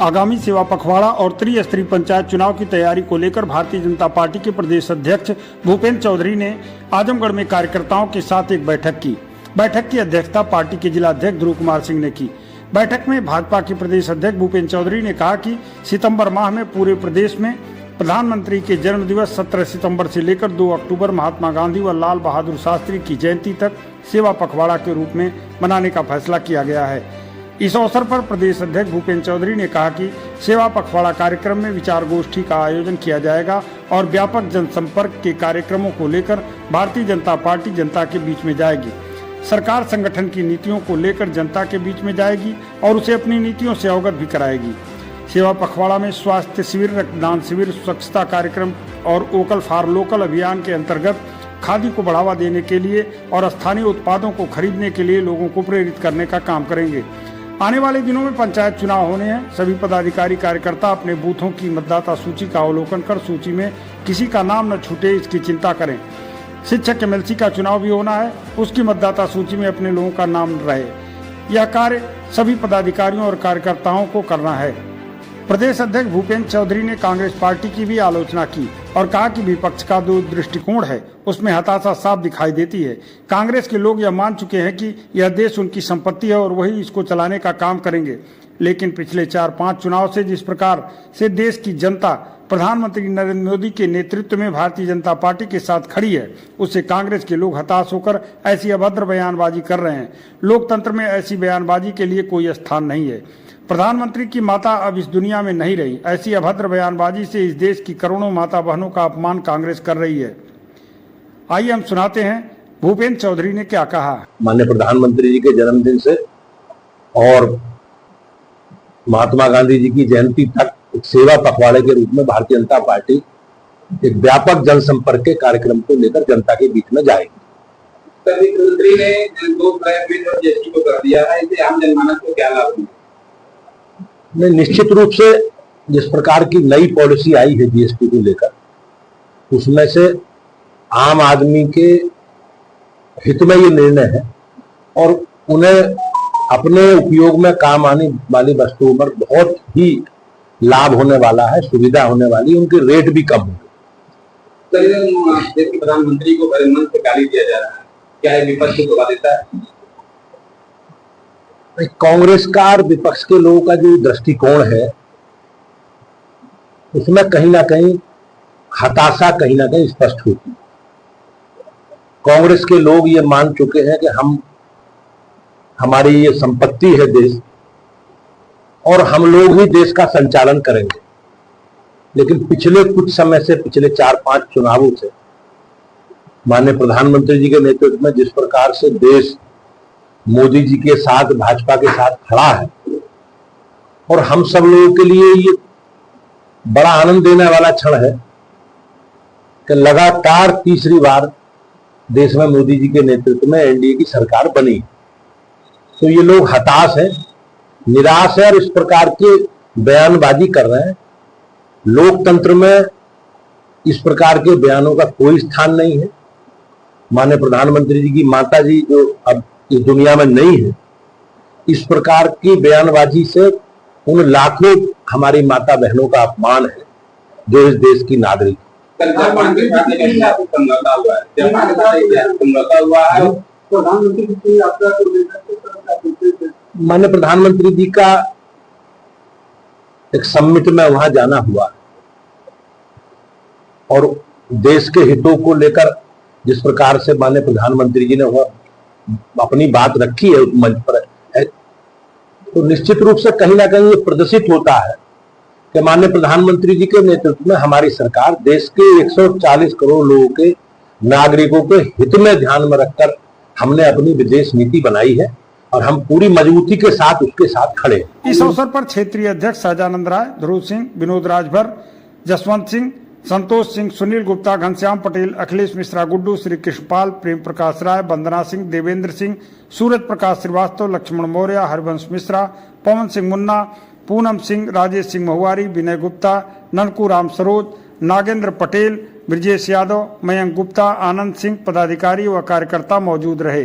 आगामी सेवा पखवाड़ा और त्रिस्तरीय पंचायत चुनाव की तैयारी को लेकर भारतीय जनता पार्टी के प्रदेश अध्यक्ष भूपेंद्र चौधरी ने आजमगढ़ में कार्यकर्ताओं के साथ एक बैठक की। बैठक की अध्यक्षता पार्टी के जिला अध्यक्ष ध्रुव कुमार सिंह ने की। बैठक में भाजपा के प्रदेश अध्यक्ष भूपेंद्र चौधरी ने कहा कि सितंबर माह में पूरे प्रदेश में प्रधानमंत्री के जन्म दिवस 17 सितंबर से लेकर 2 अक्टूबर महात्मा गांधी व लाल बहादुर शास्त्री की जयंती तक सेवा पखवाड़ा के रूप में मनाने का फैसला किया गया है। इस अवसर पर प्रदेश अध्यक्ष भूपेंद्र चौधरी ने कहा कि सेवा पखवाड़ा कार्यक्रम में विचार गोष्ठी का आयोजन किया जाएगा और व्यापक जनसंपर्क के कार्यक्रमों को लेकर भारतीय जनता पार्टी जनता के बीच में जाएगी। सरकार संगठन की नीतियों को लेकर जनता के बीच में जाएगी और उसे अपनी नीतियों से अवगत भी कराएगी। सेवा पखवाड़ा में स्वास्थ्य शिविर, रक्तदान शिविर, स्वच्छता कार्यक्रम और वोकल फॉर लोकल अभियान के अंतर्गत खादी को बढ़ावा देने के लिए और स्थानीय उत्पादों को खरीदने के लिए लोगों को प्रेरित करने का काम करेंगे। आने वाले दिनों में पंचायत चुनाव होने हैं। सभी पदाधिकारी कार्यकर्ता अपने बूथों की मतदाता सूची का अवलोकन कर सूची में किसी का नाम न छूटे इसकी चिंता करें। शिक्षक एमएलसी का चुनाव भी होना है, उसकी मतदाता सूची में अपने लोगों का नाम रहे। यह कार्य सभी पदाधिकारियों और कार्यकर्ताओं को करना है। प्रदेश अध्यक्ष भूपेंद्र चौधरी ने कांग्रेस पार्टी की भी आलोचना की और कहा कि विपक्ष का जो दृष्टिकोण है उसमें हताशा साफ दिखाई देती है। कांग्रेस के लोग यह मान चुके हैं कि यह देश उनकी संपत्ति है और वही इसको चलाने का काम करेंगे, लेकिन पिछले 4-5 चुनाव से जिस प्रकार से देश की जनता प्रधानमंत्री नरेंद्र मोदी के नेतृत्व में भारतीय जनता पार्टी के साथ खड़ी है, उससे कांग्रेस के लोग हताश होकर ऐसी अभद्र बयानबाजी कर रहे हैं। लोकतंत्र में ऐसी बयानबाजी के लिए कोई स्थान नहीं है। प्रधानमंत्री की माता अब इस दुनिया में नहीं रही। ऐसी अभद्र बयानबाजी से इस देश की करोड़ों माता बहनों का अपमान कांग्रेस कर रही है। आइए हम सुनाते हैं भूपेंद्र चौधरी ने क्या कहा। माननीय प्रधानमंत्री जी के जन्मदिन से और महात्मा गांधी जी की जयंती तक एक सेवा पखवाड़े के रूप में भारतीय जनता पार्टी एक व्यापक जनसंपर्क के कार्यक्रम को लेकर जनता के बीच में जाएगी। मुख्यमंत्री ने 2 प्राइवेट और जीएसटी को कर दिया है, इससे आम जनमानस को क्या लाभ होगा? निश्चित रूप से जिस प्रकार की नई पॉलिसी आई है जीएसटी को लेकर, उसमें से आम आदमी के हित में ये निर्णय है और उन्हें अपने उपयोग में काम आने वाली वस्तुओं पर बहुत ही लाभ होने वाला है, सुविधा होने वाली, उनके रेट भी कम होंगे। देश के प्रधानमंत्री को बड़े मन से गाली दिया जा रहा है, क्या है विपक्ष को दबा देता है? कांग्रेस का और विपक्ष के लोगों का जो दृष्टिकोण है उसमें कहीं ना कहीं हताशा कहीं ना कहीं स्पष्ट होती है। कांग्रेस के लोग ये मान चुके हैं कि हमारी ये संपत्ति है देश और हम लोग ही देश का संचालन करेंगे। लेकिन पिछले कुछ समय से, पिछले 4-5 चुनावों से माननीय प्रधानमंत्री जी के नेतृत्व में जिस प्रकार से देश मोदी जी के साथ, भाजपा के साथ खड़ा है और हम सब लोगों के लिए ये बड़ा आनंद देने वाला क्षण है कि लगातार तीसरी बार देश में मोदी जी के नेतृत्व में एनडीए की सरकार बनी। तो ये लोग हताश हैं, निराश है और इस प्रकार के बयानबाजी कर रहे हैं। लोकतंत्र में इस प्रकार के बयानों का कोई स्थान नहीं है। माननीय प्रधानमंत्री जी की माता जी जो अब इस दुनिया में नहीं है, इस प्रकार की बयानबाजी से उन लाखों हमारी माता बहनों का अपमान है जो इस देश की नागरिक। माननीय प्रधानमंत्री जी का एक समिट में वहां जाना हुआ और देश के हितों को लेकर जिस प्रकार से माननीय प्रधानमंत्री जी ने वह अपनी बात रखी है उस मंच पर, तो निश्चित रूप से कहीं ना कहीं ये प्रदर्शित होता है कि माननीय प्रधानमंत्री जी के नेतृत्व में हमारी सरकार देश के 140 करोड़ लोगों के नागरिकों के हित में ध्यान में रखकर हमने अपनी विदेश नीति बनाई है और हम पूरी मजबूती के साथ उसके साथ खड़े हैं। इस अवसर पर क्षेत्रीय अध्यक्ष सहजानंद राय, ध्रुव सिंह, विनोद राजभर, जसवंत सिंह, संतोष सिंह, सुनील गुप्ता, घनश्याम पटेल, अखिलेश मिश्रा, गुड्डू, श्री कृष्णपाल, प्रेम प्रकाश राय, वंदना सिंह, देवेंद्र सिंह, सूरज प्रकाश श्रीवास्तव, लक्ष्मण मौर्य, हरवंश मिश्रा, पवन सिंह मुन्ना, पूनम सिंह, राजेश सिंह महुआरी, विनय गुप्ता, ननकू राम सरोज, नागेंद्र पटेल, ब्रजेश यादव, मयंक गुप्ता, आनंद सिंह पदाधिकारी व कार्यकर्ता मौजूद रहे।